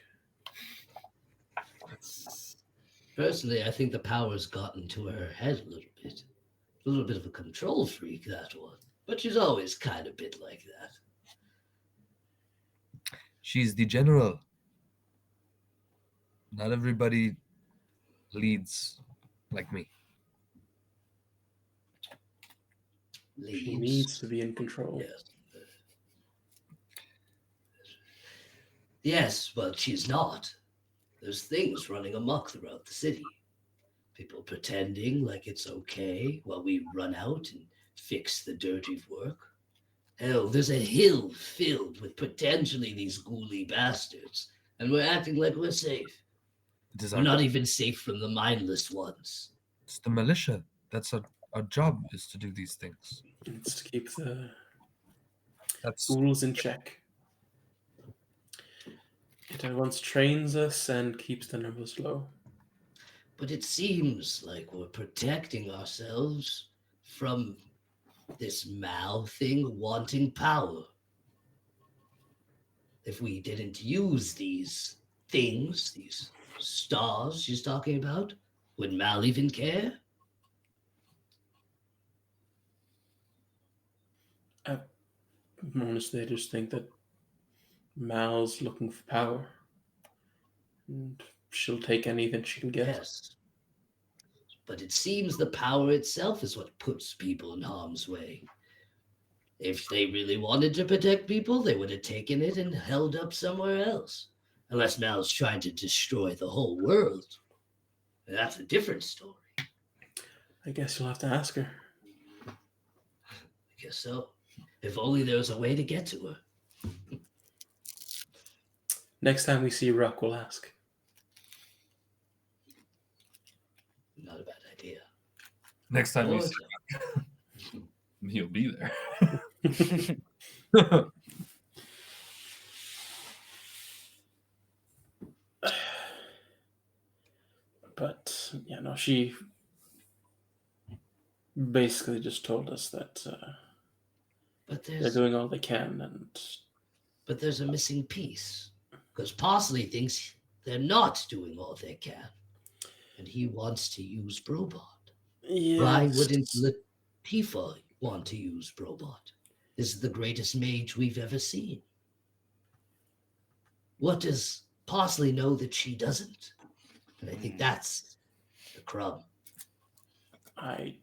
personally, I think the power's gotten to her head a little bit. A little bit of a control freak, that one. But she's always kind of bit like that. She's the general. Not everybody leads like me. She Leads. needs to be in control. Yes. Yes, but she's not. There's things running amok throughout the city. People pretending like it's okay while we run out and fix the dirty work. Hell, there's a hill filled with potentially these ghouly bastards, and we're acting like we're safe. It is We're not even safe from the mindless ones. It's the militia. That's our job is to do these things. It's to keep the That's ghouls in check. It at once trains us and keeps the numbers low. But it seems like we're protecting ourselves from this Mal thing wanting power. If we didn't use these things, these stars she's talking about, would Mal even care? Honestly, I just think that Mal's looking for power. And she'll take anything she can get. Yes. But it seems the power itself is what puts people in harm's way. If they really wanted to protect people, they would have taken it and held up somewhere else. Unless Mal's trying to destroy the whole world. That's a different story. I guess you'll have to ask her. I guess so. If only there was a way to get to her. Next time we see Ruck, we'll ask. Not a bad idea. Next time we Or- see he'll be there. But yeah, no, she basically just told us that But they're there's doing all they can, and but there's a missing piece. Because Parsley thinks they're not doing all they can. And he wants to use Brobot. Why yes, wouldn't Tifa want to use Brobot? This is the greatest mage we've ever seen. What does Parsley know that she doesn't? And I think that's the crumb. I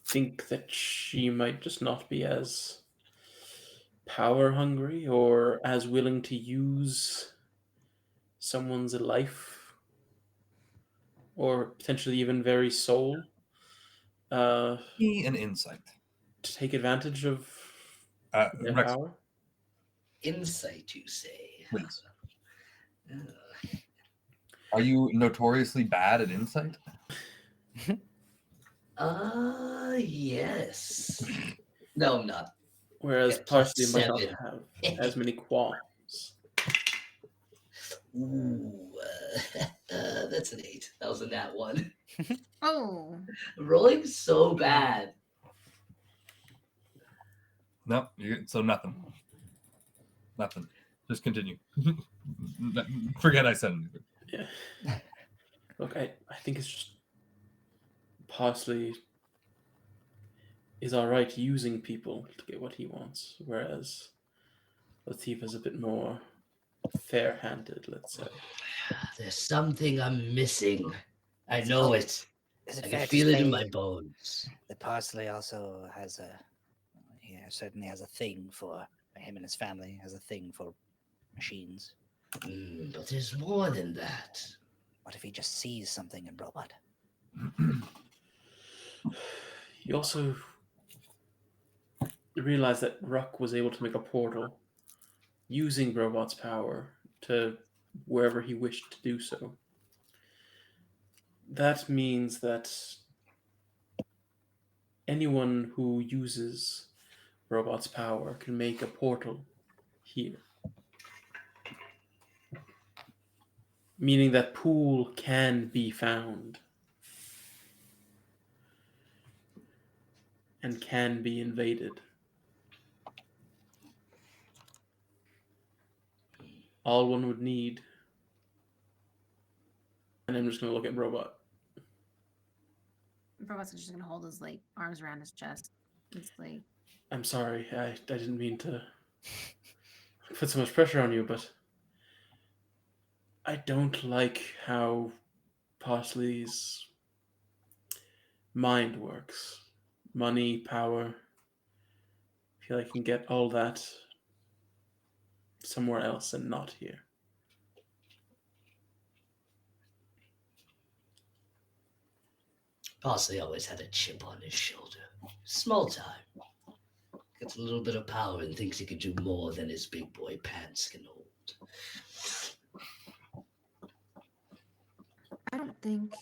think that she might just not be as power hungry or as willing to use someone's life or potentially even very soul Me an insight. to take advantage of their Rex, power. Insight, you say? please. Uh, Are you notoriously bad at insight? yes. No, I'm not. Whereas Yeah, plus Parsley might not 7. have as many qualms. Ooh, that's an 8. That was a nat 1. Oh, Rolling so bad. No, so nothing. Nothing. Just continue. Forget I said anything. Yeah. Look, I think it's just Parsley is alright using people to get what he wants, whereas Latifah's a bit more fair-handed, let's say. There's something I'm missing. I know it. Is I it can fair to feel it in say my bones. that Parsley also has certainly has a thing for him and his family has a thing for machines? But there's more than that. What if he just sees something in Brobot? You also realize that Ruck was able to make a portal using Robot's power to wherever he wished to do so. That means that anyone who uses Robot's power can make a portal here. Meaning that pool can be found and can be invaded. All one would need, and I'm just going to look at Robot. Robot's just gonna hold his like arms around his chest. It's like, I'm sorry, I didn't mean to put so much pressure on you, but I don't like how Parsley's mind works. Money, power. I feel I can get all that somewhere else and not here. Parsley always had a chip on his shoulder. Small time. Gets a little bit of power and thinks he can do more than his big boy pants can hold. I don't think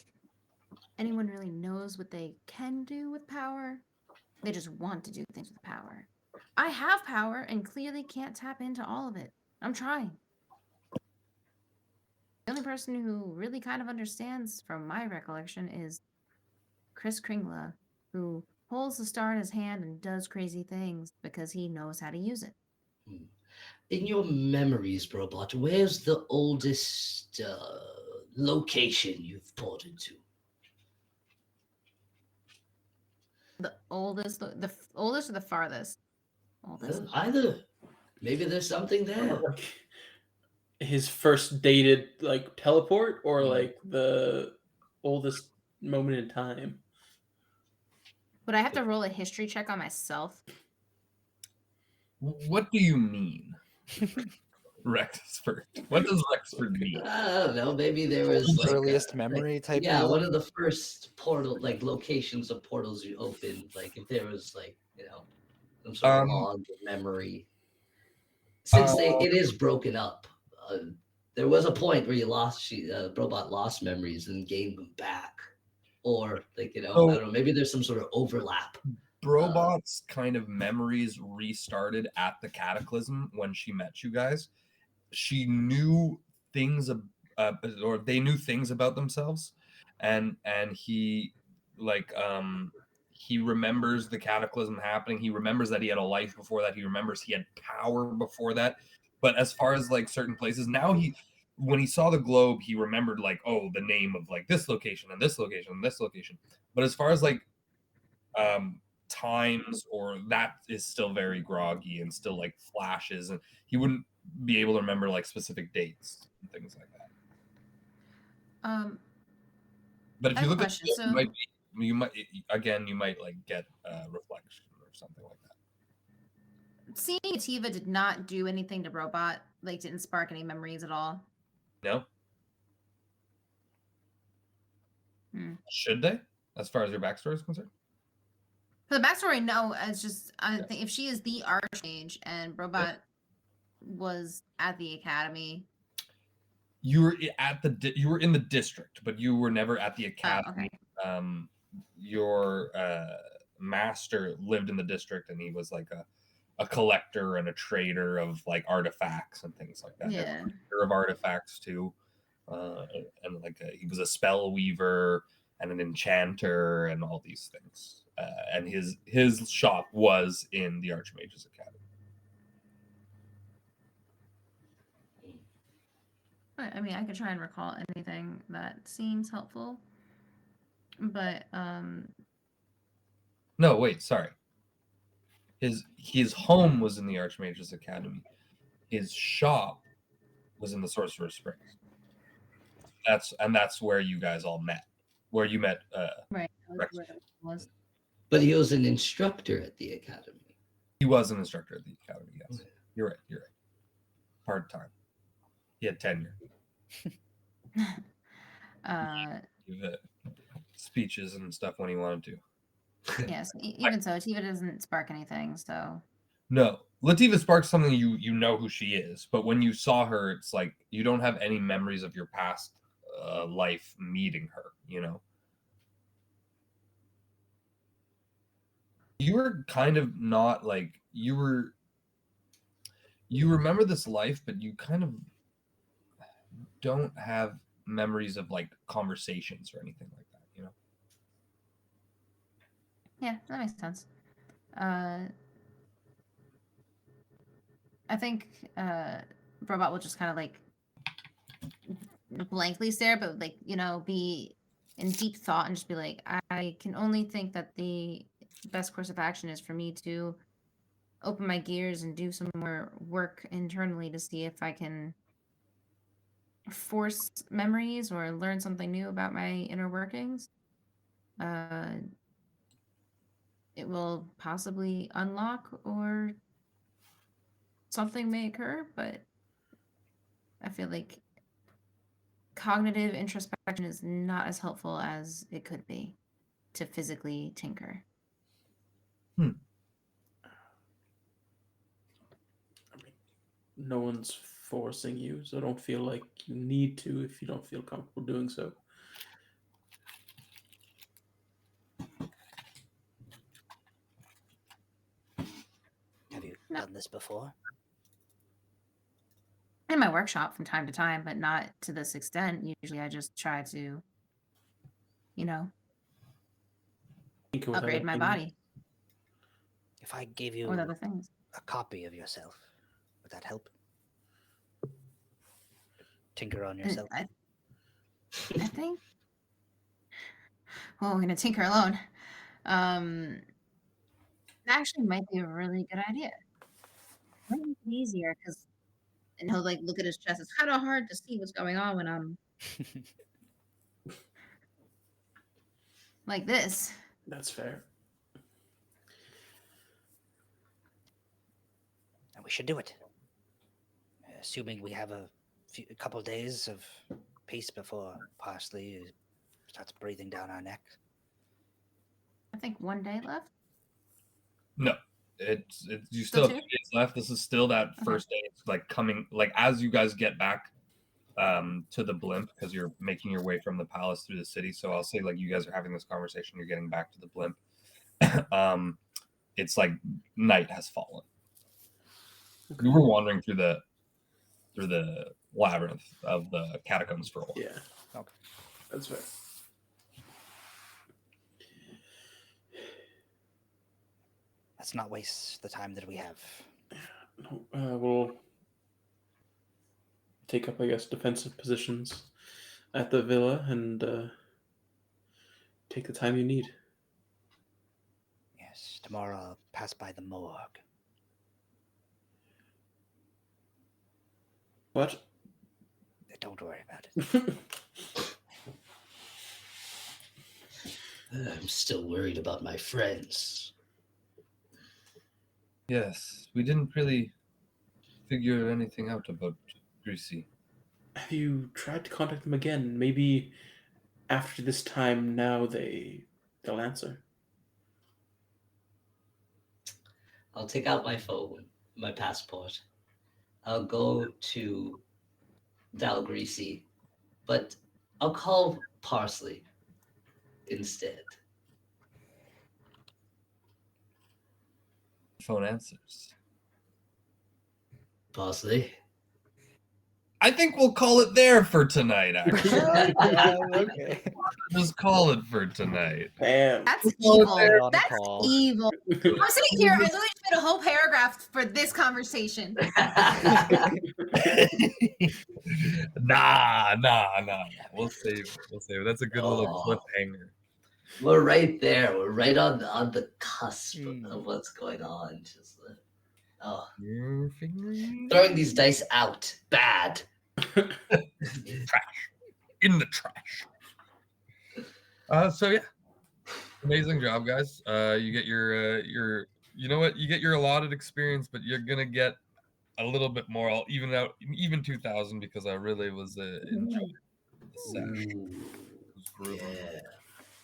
anyone really knows what they can do with power. They just want to do things with power. I have power and clearly can't tap into all of it. I'm trying. The only person who really kind of understands, from my recollection, is Chris Kringla, who holds the star in his hand and does crazy things because he knows how to use it. In your memories, Robot, where's the oldest location you've ported to? The oldest or the farthest? Oldest. Either. Maybe there's something there. Like his first dated like teleport or like the oldest moment in time. Would I have to roll a history check on myself? What do you mean, Rexford? What does Rexford mean? I don't know. Maybe there was like Earliest memory type Yeah, deal? one of the first portal like locations of portals you opened. Like if there was like some sort of log of memory. Since it is broken up, there was a point where you lost robot lost memories and gained them back, or like I So- don't know. Maybe there's some sort of overlap. Brobot's kind of memories restarted at the Cataclysm when she met you guys. She knew things, or they knew things about themselves, and he like he remembers the Cataclysm happening. He remembers that he had a life before that. He remembers he had power before that. But as far as like certain places, now when he saw the globe, he remembered like, oh, the name of like this location and this location and this location. But as far as like times, or that is still very groggy and still like flashes, and he wouldn't be able to remember like specific dates and things like that. But if I you have a look at question. you might you might like get reflection or something like that. Seeing Ativa did not do anything to Robot, like didn't spark any memories at all. No. Hmm. Should they, as far as your backstory is concerned? For the backstory, no. It's just I think if she is the Archmage and Robot was at the academy. You were you were in the district, but you were never at the academy. Okay. Your master lived in the district, and he was like a collector and a trader of like artifacts and things like that. Yeah. Of artifacts too, and like he was a spell weaver and an enchanter and all these things. And his shop was in the Archmage's Academy. I mean, I could try and recall anything that seems helpful, but No, wait, sorry. His home was in the Archmage's Academy. His shop was in the Sorcerer's Springs. That's where you guys all met. Where you met right. Rex. Where it was. But he was an instructor at the academy. He was an instructor at the academy, yes. Okay. You're right. Part-time. He had tenure. Give speeches and stuff when he wanted to. Yes, even so, Ativa doesn't spark anything, so. No. Lativa sparks something you know who she is, but when you saw her, it's like you don't have any memories of your past life meeting her, you know? You were kind of not like you remember this life, but you kind of don't have memories of like conversations or anything like that, you know? Yeah, that makes sense. I think Robot will just kind of like blankly stare, but like, be in deep thought and just be like, I can only think that the best course of action is for me to open my gears and do some more work internally to see if I can force memories or learn something new about my inner workings. It will possibly unlock or something may occur, but I feel like cognitive introspection is not as helpful as it could be to physically tinker. I mean, no one's forcing you, so don't feel like you need to if you don't feel comfortable doing so. Have you done this before? In my workshop from time to time, but not to this extent. Usually I just try to, upgrade my body If I gave you with other things. a copy of yourself, would that help? Tinker on yourself? I think. Well, we're gonna tinker alone. That actually might be a really good idea. Might make it easier because, and he'll like look at his chest. It's kind of hard to see what's going on when I'm like this. That's fair. we should do it. Assuming we have a couple days of peace before Parsley starts breathing down our neck. I think 1 day left. No, it's you Still still have 2 days left. This is still that first day. It's like coming, like as you guys get back to the blimp, because you're making your way from the palace through the city. So I'll say like you guys are having this conversation. You're getting back to the blimp. It's like night has fallen. You were wandering through the labyrinth of the catacombs for a while. Yeah. Okay. That's fair. Let's not waste the time that we have. We'll take up, I guess, defensive positions at the villa and take the time you need. Yes, tomorrow I'll pass by the morgue. What? Don't worry about it. I'm still worried about my friends. Yes, we didn't really figure anything out about Greasy. Have you tried to contact them again? Maybe after this time now they'll answer. I'll take out my phone, my passport. I'll go to Dal Greasy, but I'll call Parsley instead. Phone answers. Parsley? I think we'll call it there for tonight, actually. Okay. Just call it for tonight. Damn. That's Oh, evil. they're on That's call. evil. I'm sitting here. I literally made a whole paragraph for this conversation. Nah. We'll save it. That's a good little Oh. cliffhanger. We're right there. We're right on the cusp Mm. of what's going on. Just Your fingering throwing these dice out. Bad. trash. In the trash. So yeah. Amazing job, guys. You get your you know what? You get your allotted experience, but you're gonna get a little bit more. I'll even 2,000 because I really was enjoying the sesh. Ooh, It was brutal. yeah.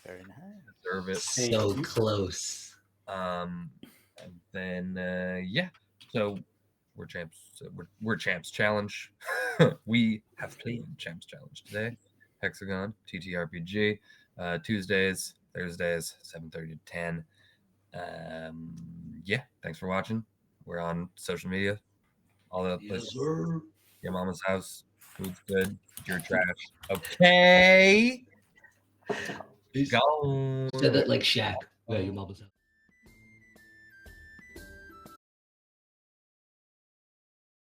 Very nice. Deserve it. So close. And then yeah. So we're champs. We're champs challenge. We have played champs challenge today. Hexagon TTRPG. Tuesdays, Thursdays, 7:30 to 10. Yeah, thanks for watching. We're on social media, all the places. Yes, sir. Your mama's house, food's good, your trash. Okay. Peace. Gone. Said that like Shaq. Where your mama's at.